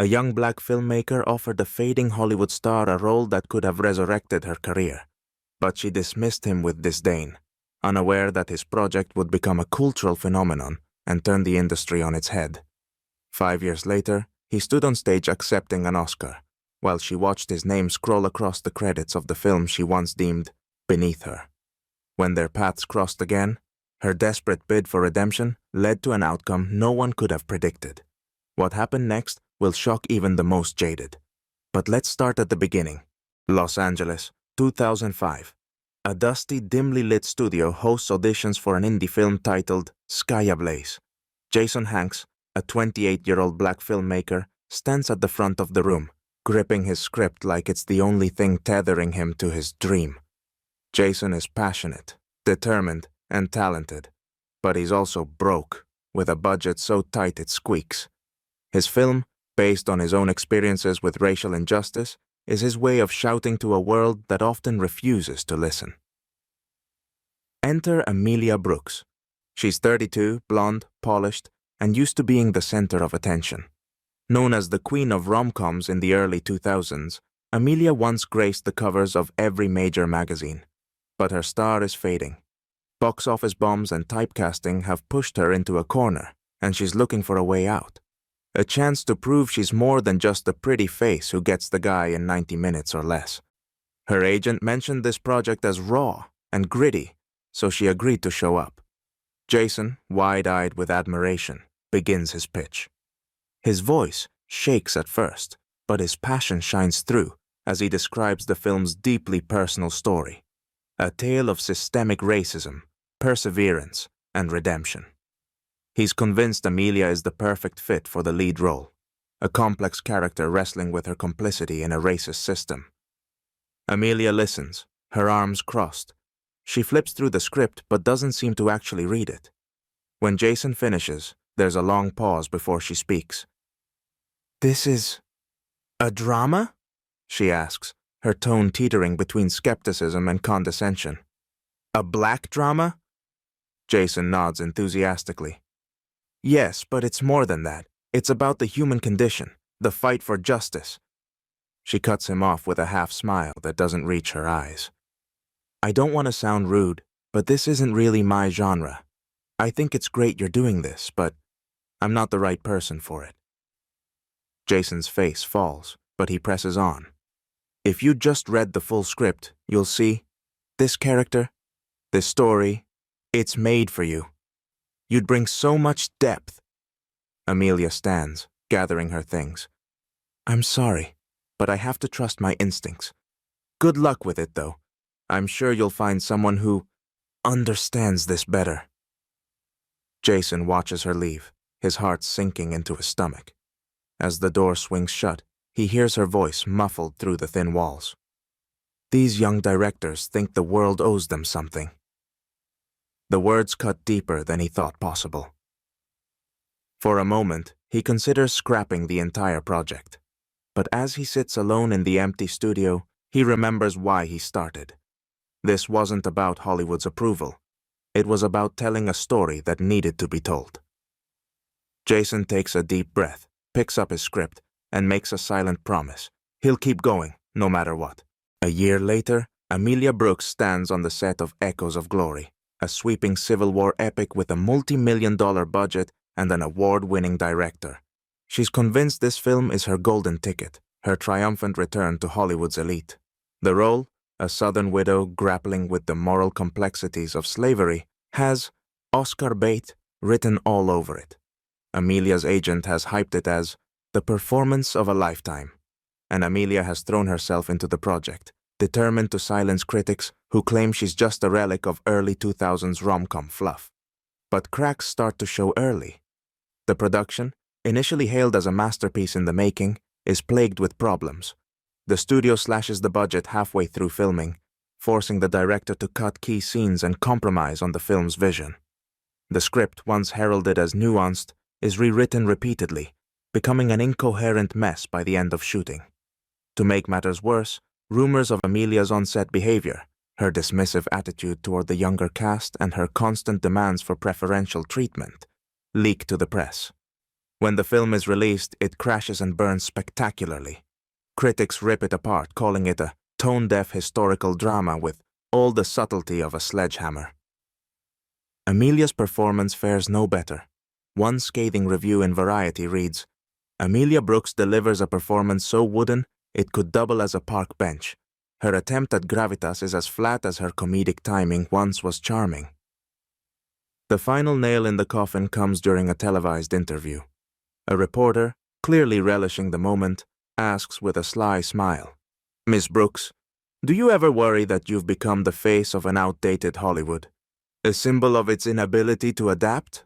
A young black filmmaker offered a fading Hollywood star a role that could have resurrected her career, but she dismissed him with disdain, unaware that his project would become a cultural phenomenon and turn the industry on its head. 5 years later, he stood on stage accepting an Oscar, while she watched his name scroll across the credits of the film she once deemed beneath her. When their paths crossed again, her desperate bid for redemption led to an outcome no one could have predicted. What happened next will shock even the most jaded. But let's start at the beginning. Los Angeles, 2005. A dusty, dimly lit studio hosts auditions for an indie film titled Sky Ablaze. Jason Hanks, a 28-year-old black filmmaker, stands at the front of the room, gripping his script like it's the only thing tethering him to his dream. Jason is passionate, determined, and talented, but he's also broke, with a budget so tight it squeaks. His film, based on his own experiences with racial injustice, is his way of shouting to a world that often refuses to listen. Enter Amelia Brooks. She's 32, blonde, polished, and used to being the center of attention. Known as the queen of rom-coms in the early 2000s, Amelia once graced the covers of every major magazine. But her star is fading. Box office bombs and typecasting have pushed her into a corner, and she's looking for a way out. A chance to prove she's more than just a pretty face who gets the guy in 90 minutes or less. Her agent mentioned this project as raw and gritty, so she agreed to show up. Jason, wide-eyed with admiration, begins his pitch. His voice shakes at first, but his passion shines through as he describes the film's deeply personal story. A tale of systemic racism, perseverance, and redemption. He's convinced Amelia is the perfect fit for the lead role, a complex character wrestling with her complicity in a racist system. Amelia listens, her arms crossed. She flips through the script but doesn't seem to actually read it. When Jason finishes, there's a long pause before she speaks. "This is a drama?" she asks, her tone teetering between skepticism and condescension. "A black drama?" Jason nods enthusiastically. "Yes, but it's more than that. It's about the human condition, the fight for justice." She cuts him off with a half-smile that doesn't reach her eyes. "I don't want to sound rude, but this isn't really my genre. I think it's great you're doing this, but I'm not the right person for it." Jason's face falls, but he presses on. "If you just read the full script, you'll see, this character, this story, it's made for you. You'd bring so much depth." Amelia stands, gathering her things. "I'm sorry, but I have to trust my instincts. Good luck with it, though. I'm sure you'll find someone who understands this better." Jason watches her leave, his heart sinking into his stomach. As the door swings shut, he hears her voice muffled through the thin walls. "These young directors think the world owes them something." The words cut deeper than he thought possible. For a moment, he considers scrapping the entire project. But as he sits alone in the empty studio, he remembers why he started. This wasn't about Hollywood's approval. It was about telling a story that needed to be told. Jason takes a deep breath, picks up his script, and makes a silent promise. He'll keep going, no matter what. A year later, Amelia Brooks stands on the set of Echoes of Glory, a sweeping Civil War epic with a multi-million-dollar budget and an award-winning director. She's convinced this film is her golden ticket, her triumphant return to Hollywood's elite. The role, a Southern widow grappling with the moral complexities of slavery, has Oscar bait written all over it. Amelia's agent has hyped it as the performance of a lifetime, and Amelia has thrown herself into the project, determined to silence critics who claim she's just a relic of early 2000s rom-com fluff. But cracks start to show early. The production, initially hailed as a masterpiece in the making, is plagued with problems. The studio slashes the budget halfway through filming, forcing the director to cut key scenes and compromise on the film's vision. The script, once heralded as nuanced, is rewritten repeatedly, becoming an incoherent mess by the end of shooting. To make matters worse, rumors of Amelia's on-set behavior, her dismissive attitude toward the younger cast, and her constant demands for preferential treatment leak to the press. When the film is released, it crashes and burns spectacularly. Critics rip it apart, calling it a tone-deaf historical drama with all the subtlety of a sledgehammer. Amelia's performance fares no better. One scathing review in Variety reads, "Amelia Brooks delivers a performance so wooden it could double as a park bench. Her attempt at gravitas is as flat as her comedic timing once was charming." The final nail in the coffin comes during a televised interview. A reporter, clearly relishing the moment, asks with a sly smile, "Miss Brooks, do you ever worry that you've become the face of an outdated Hollywood, a symbol of its inability to adapt?"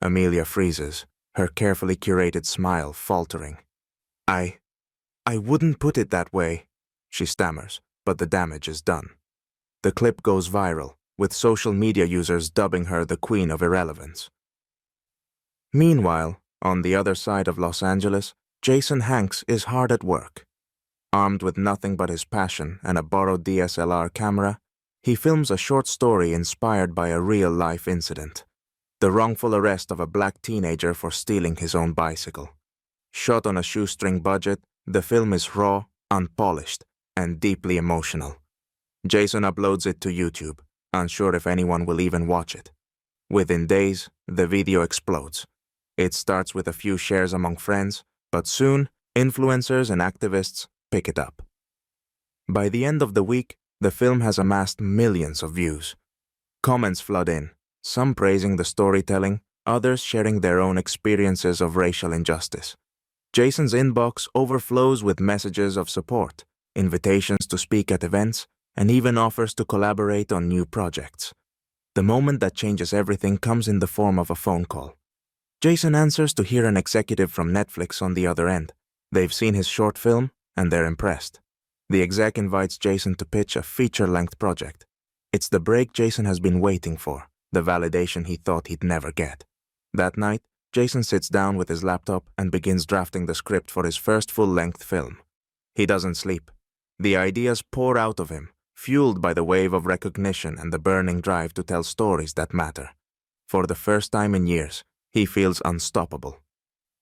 Amelia freezes, her carefully curated smile faltering. I wouldn't put it that way," she stammers, but the damage is done. The clip goes viral, with social media users dubbing her the Queen of Irrelevance. Meanwhile, on the other side of Los Angeles, Jason Hanks is hard at work. Armed with nothing but his passion and a borrowed DSLR camera, he films a short story inspired by a real-life incident: the wrongful arrest of a black teenager for stealing his own bicycle. Shot on a shoestring budget, the film is raw, unpolished, and deeply emotional. Jason uploads it to YouTube, unsure if anyone will even watch it. Within days, the video explodes. It starts with a few shares among friends, but soon, influencers and activists pick it up. By the end of the week, the film has amassed millions of views. Comments flood in, some praising the storytelling, others sharing their own experiences of racial injustice. Jason's inbox overflows with messages of support, invitations to speak at events, and even offers to collaborate on new projects. The moment that changes everything comes in the form of a phone call. Jason answers to hear an executive from Netflix on the other end. They've seen his short film, and they're impressed. The exec invites Jason to pitch a feature-length project. It's the break Jason has been waiting for, the validation he thought he'd never get. That night, Jason sits down with his laptop and begins drafting the script for his first full-length film. He doesn't sleep. The ideas pour out of him, fueled by the wave of recognition and the burning drive to tell stories that matter. For the first time in years, he feels unstoppable.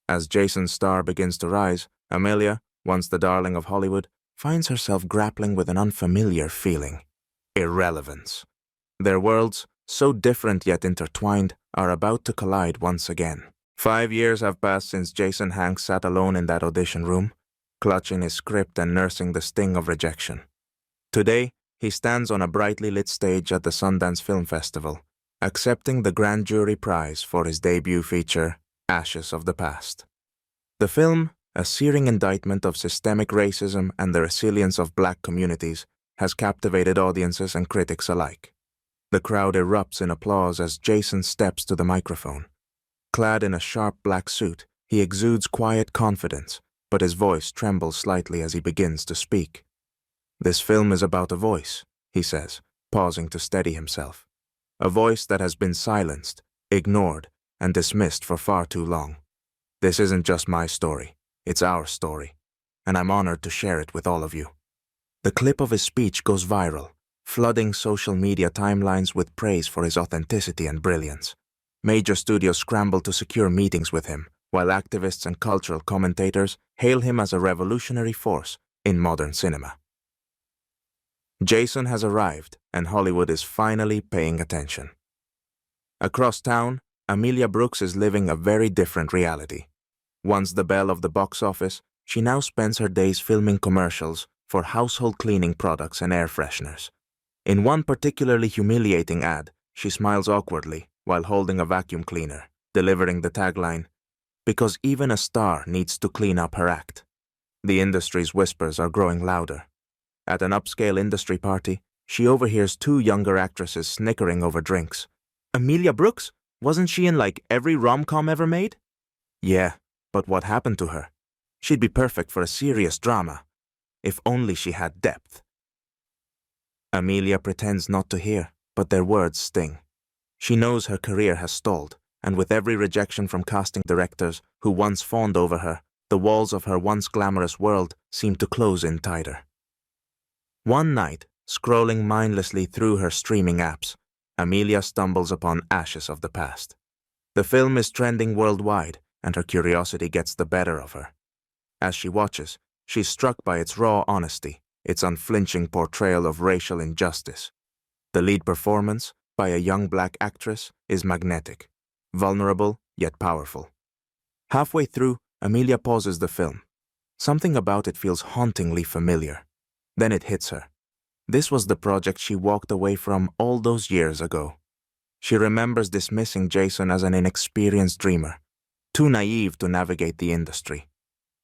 As Jason's star begins to rise, Amelia, once the darling of Hollywood, finds herself grappling with an unfamiliar feeling: irrelevance. Their worlds, so different yet intertwined, are about to collide once again. 5 years have passed since Jason Hanks sat alone in that audition room, clutching his script and nursing the sting of rejection. Today, he stands on a brightly lit stage at the Sundance Film Festival, accepting the grand jury prize for his debut feature, Ashes of the Past. The film, a searing indictment of systemic racism and the resilience of black communities, has captivated audiences and critics alike. The crowd erupts in applause as Jason steps to the microphone. Clad in a sharp black suit, he exudes quiet confidence, but his voice trembles slightly as he begins to speak. "This film is about a voice," he says, pausing to steady himself. "A voice that has been silenced, ignored, and dismissed for far too long. This isn't just my story, it's our story, and I'm honored to share it with all of you." The clip of his speech goes viral, flooding social media timelines with praise for his authenticity and brilliance. Major studios scramble to secure meetings with him, while activists and cultural commentators hail him as a revolutionary force in modern cinema. Jason has arrived, and Hollywood is finally paying attention. Across town, Amelia Brooks is living a very different reality. Once the belle of the box office, she now spends her days filming commercials for household cleaning products and air fresheners. In one particularly humiliating ad, she smiles awkwardly while holding a vacuum cleaner, delivering the tagline, "Because even a star needs to clean up her act." The industry's whispers are growing louder. At an upscale industry party, she overhears two younger actresses snickering over drinks. "Amelia Brooks? Wasn't she in like every rom-com ever made?" "Yeah, but what happened to her? She'd be perfect for a serious drama. If only she had depth." Amelia pretends not to hear, but their words sting. She knows her career has stalled, and with every rejection from casting directors who once fawned over her, the walls of her once glamorous world seem to close in tighter. One night, scrolling mindlessly through her streaming apps, Amelia stumbles upon Ashes of the Past. The film is trending worldwide, and her curiosity gets the better of her. As she watches, she's struck by its raw honesty, its unflinching portrayal of racial injustice. The lead performance, by a young black actress, is magnetic, vulnerable yet powerful. Halfway through, Amelia pauses the film. Something about it feels hauntingly familiar. Then it hits her. This was the project she walked away from all those years ago. She remembers dismissing Jason as an inexperienced dreamer, too naive to navigate the industry.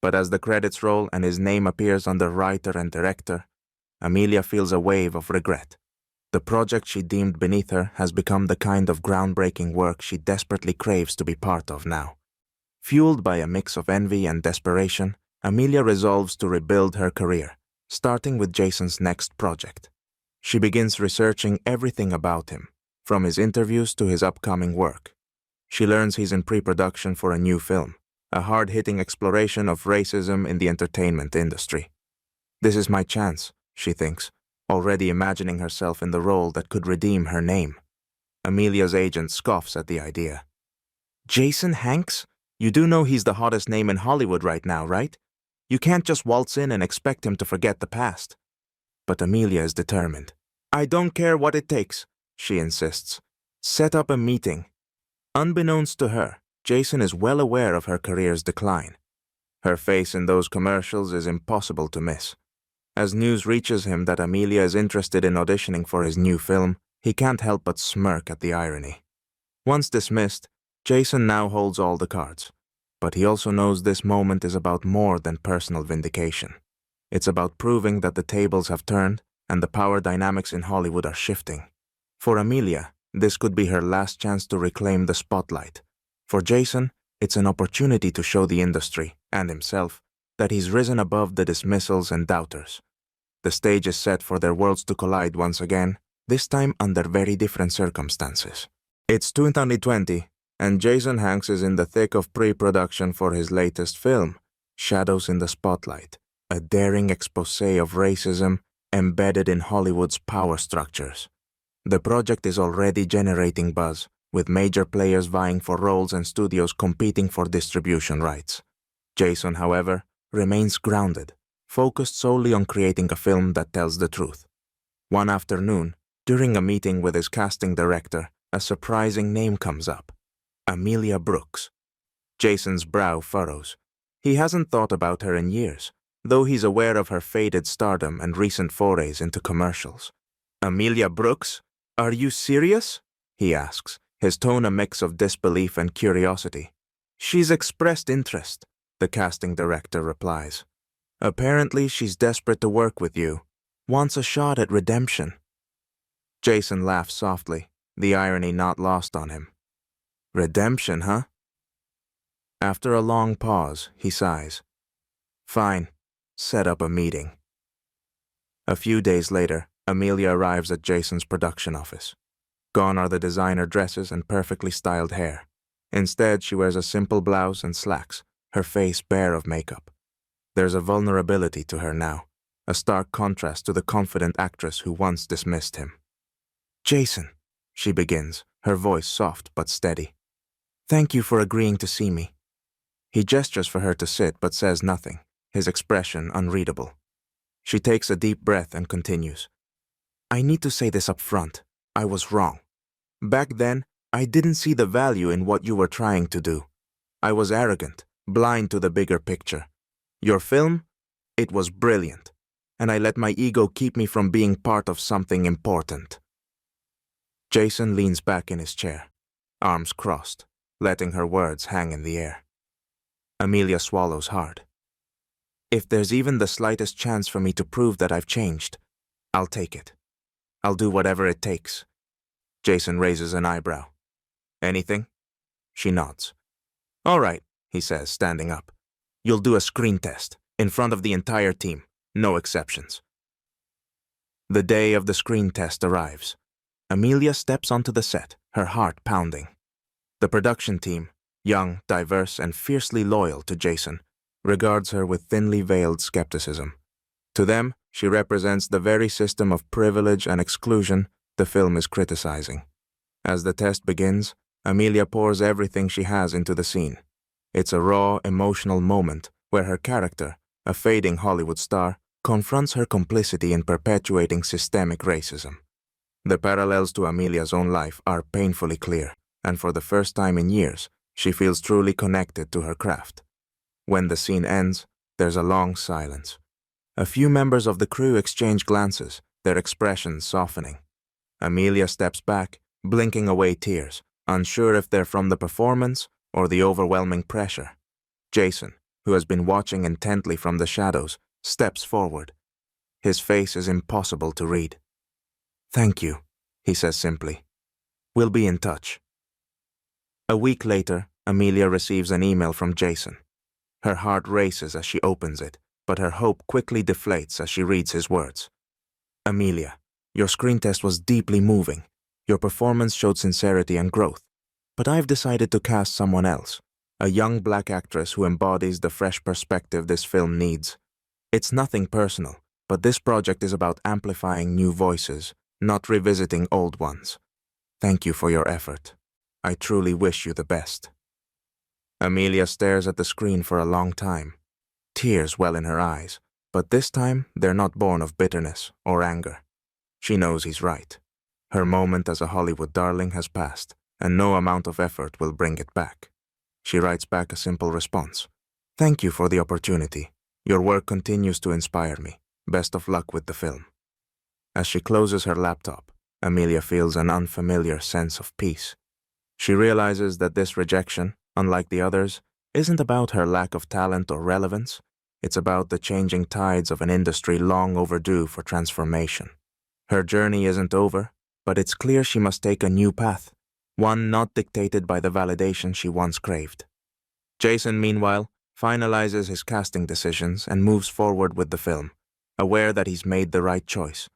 But as the credits roll and his name appears under writer and director, Amelia feels a wave of regret. The project she deemed beneath her has become the kind of groundbreaking work she desperately craves to be part of now. Fueled by a mix of envy and desperation, Amelia resolves to rebuild her career, starting with Jason's next project. She begins researching everything about him, from his interviews to his upcoming work. She learns he's in pre-production for a new film, a hard-hitting exploration of racism in the entertainment industry. This is my chance, she thinks, already imagining herself in the role that could redeem her name. Amelia's agent scoffs at the idea. Jason Hanks? You do know he's the hottest name in Hollywood right now, right? You can't just waltz in and expect him to forget the past. But Amelia is determined. I don't care what it takes, she insists. Set up a meeting. Unbeknownst to her, Jason is well aware of her career's decline. Her face in those commercials is impossible to miss. As news reaches him that Amelia is interested in auditioning for his new film, he can't help but smirk at the irony. Once dismissed, Jason now holds all the cards. But he also knows this moment is about more than personal vindication. It's about proving that the tables have turned and the power dynamics in Hollywood are shifting. For Amelia, this could be her last chance to reclaim the spotlight. For Jason, it's an opportunity to show the industry, and himself, that he's risen above the dismissals and doubters. The stage is set for their worlds to collide once again, this time under very different circumstances. It's 2020, and Jason Hanks is in the thick of pre-production for his latest film, Shadows in the Spotlight, a daring exposé of racism embedded in Hollywood's power structures. The project is already generating buzz, with major players vying for roles and studios competing for distribution rights. Jason, however, remains grounded, focused solely on creating a film that tells the truth. One afternoon, during a meeting with his casting director, a surprising name comes up. Amelia Brooks. Jason's brow furrows. He hasn't thought about her in years, though he's aware of her faded stardom and recent forays into commercials. Amelia Brooks? Are you serious? He asks, his tone a mix of disbelief and curiosity. She's expressed interest, the casting director replies. Apparently she's desperate to work with you, wants a shot at redemption. Jason laughs softly, the irony not lost on him. Redemption, huh? After a long pause, he sighs. Fine, set up a meeting. A few days later, Amelia arrives at Jason's production office. Gone are the designer dresses and perfectly styled hair. Instead, she wears a simple blouse and slacks, her face bare of makeup. There's a vulnerability to her now, a stark contrast to the confident actress who once dismissed him. Jason, she begins, her voice soft but steady. Thank you for agreeing to see me. He gestures for her to sit but says nothing, his expression unreadable. She takes a deep breath and continues. I need to say this up front. I was wrong. Back then, I didn't see the value in what you were trying to do. I was arrogant, blind to the bigger picture. Your film? It was brilliant, and I let my ego keep me from being part of something important. Jason leans back in his chair, arms crossed, letting her words hang in the air. Amelia swallows hard. If there's even the slightest chance for me to prove that I've changed, I'll take it. I'll do whatever it takes. Jason raises an eyebrow. Anything? She nods. All right, he says, standing up. You'll do a screen test, in front of the entire team, no exceptions. The day of the screen test arrives. Amelia steps onto the set, her heart pounding. The production team, young, diverse, and fiercely loyal to Jason, regards her with thinly veiled skepticism. To them, she represents the very system of privilege and exclusion the film is criticizing. As the test begins, Amelia pours everything she has into the scene. It's a raw, emotional moment where her character, a fading Hollywood star, confronts her complicity in perpetuating systemic racism. The parallels to Amelia's own life are painfully clear, and for the first time in years, she feels truly connected to her craft. When the scene ends, there's a long silence. A few members of the crew exchange glances, their expressions softening. Amelia steps back, blinking away tears, unsure if they're from the performance or the overwhelming pressure. Jason, who has been watching intently from the shadows, steps forward. His face is impossible to read. "Thank you," he says simply. "We'll be in touch." A week later, Amelia receives an email from Jason. Her heart races as she opens it, but her hope quickly deflates as she reads his words. "Amelia, your screen test was deeply moving. Your performance showed sincerity and growth. But I've decided to cast someone else, a young black actress who embodies the fresh perspective this film needs. It's nothing personal, but this project is about amplifying new voices, not revisiting old ones. Thank you for your effort. I truly wish you the best." Amelia stares at the screen for a long time. Tears well in her eyes, but this time they're not born of bitterness or anger. She knows he's right. Her moment as a Hollywood darling has passed, and no amount of effort will bring it back. She writes back a simple response. "Thank you for the opportunity. Your work continues to inspire me. Best of luck with the film." As she closes her laptop, Amelia feels an unfamiliar sense of peace. She realizes that this rejection, unlike the others, isn't about her lack of talent or relevance. It's about the changing tides of an industry long overdue for transformation. Her journey isn't over, but it's clear she must take a new path, one not dictated by the validation she once craved. Jason, meanwhile, finalizes his casting decisions and moves forward with the film, aware that he's made the right choice.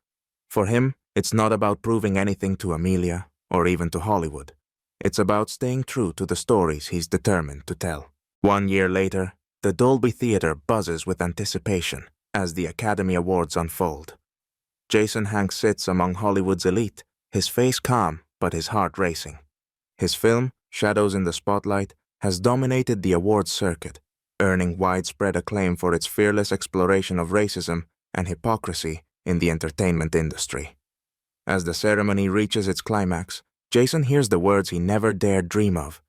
For him, it's not about proving anything to Amelia or even to Hollywood. It's about staying true to the stories he's determined to tell. 1 year later, the Dolby Theatre buzzes with anticipation as the Academy Awards unfold. Jason Hanks sits among Hollywood's elite, his face calm but his heart racing. His film, Shadows in the Spotlight, has dominated the awards circuit, earning widespread acclaim for its fearless exploration of racism and hypocrisy in the entertainment industry. As the ceremony reaches its climax, Jason hears the words he never dared dream of.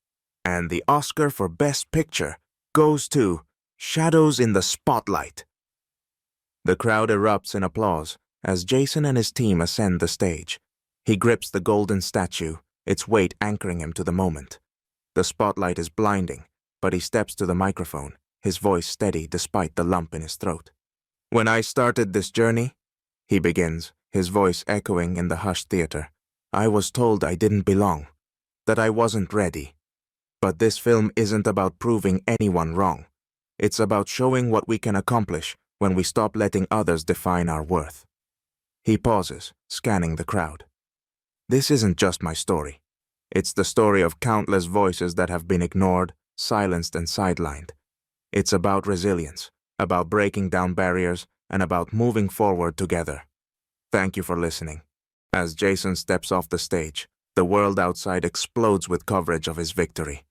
"And the Oscar for Best Picture goes to Shadows in the Spotlight." The crowd erupts in applause as Jason and his team ascend the stage. He grips the golden statue, its weight anchoring him to the moment. The spotlight is blinding, but he steps to the microphone, his voice steady despite the lump in his throat. "When I started this journey," he begins, his voice echoing in the hushed theater, "I was told I didn't belong, that I wasn't ready. But this film isn't about proving anyone wrong. It's about showing what we can accomplish when we stop letting others define our worth." He pauses, scanning the crowd. "This isn't just my story. It's the story of countless voices that have been ignored, silenced, and sidelined. It's about resilience, about breaking down barriers, and about moving forward together. Thank you for listening." As Jason steps off the stage, the world outside explodes with coverage of his victory.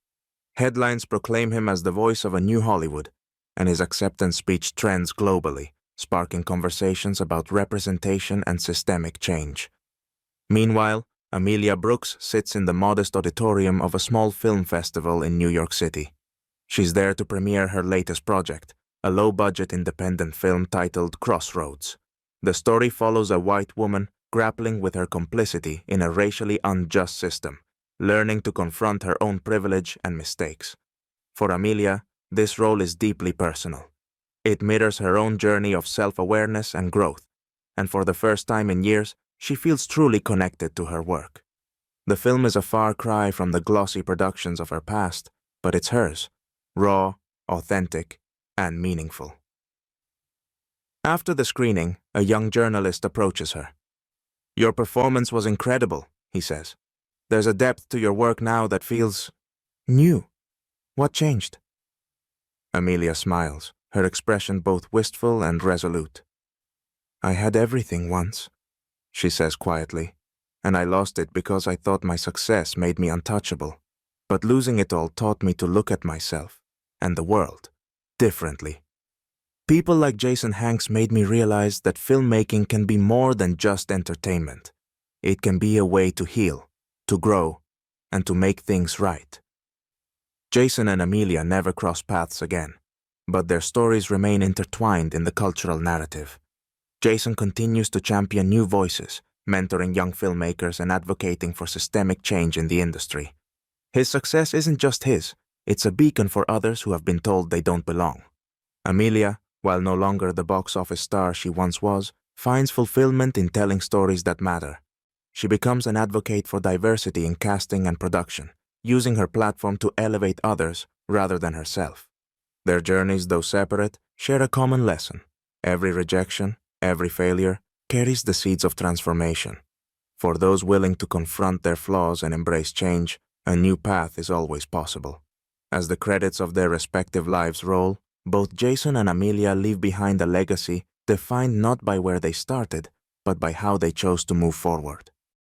Headlines proclaim him as the voice of a new Hollywood, and his acceptance speech trends globally, sparking conversations about representation and systemic change. Meanwhile, Amelia Brooks sits in the modest auditorium of a small film festival in New York City. She's there to premiere her latest project, a low-budget independent film titled Crossroads. The story follows a white woman grappling with her complicity in a racially unjust system, learning to confront her own privilege and mistakes. For Amelia, this role is deeply personal. It mirrors her own journey of self-awareness and growth, and for the first time in years, she feels truly connected to her work. The film is a far cry from the glossy productions of her past, but it's hers, raw, authentic, and meaningful. After the screening, a young journalist approaches her. "Your performance was incredible," he says. "There's a depth to your work now that feels new. What changed?" Amelia smiles, her expression both wistful and resolute. "I had everything once," she says quietly, "and I lost it because I thought my success made me untouchable. But losing it all taught me to look at myself, and the world differently. People like Jason Hanks made me realize that filmmaking can be more than just entertainment. It can be a way to heal, to grow, and to make things right. Jason and Amelia never cross paths again, but their stories remain intertwined in the cultural narrative. Jason continues to champion new voices, mentoring young filmmakers and advocating for systemic change in the industry. His success isn't just his, it's a beacon for others who have been told they don't belong. Amelia, while no longer the box office star she once was, finds fulfillment in telling stories that matter. She becomes an advocate for diversity in casting and production, using her platform to elevate others rather than herself. Their journeys, though separate, share a common lesson. Every rejection, every failure, carries the seeds of transformation. For those willing to confront their flaws and embrace change, a new path is always possible. As the credits of their respective lives roll, both Jason and Amelia leave behind a legacy defined not by where they started, but by how they chose to move forward.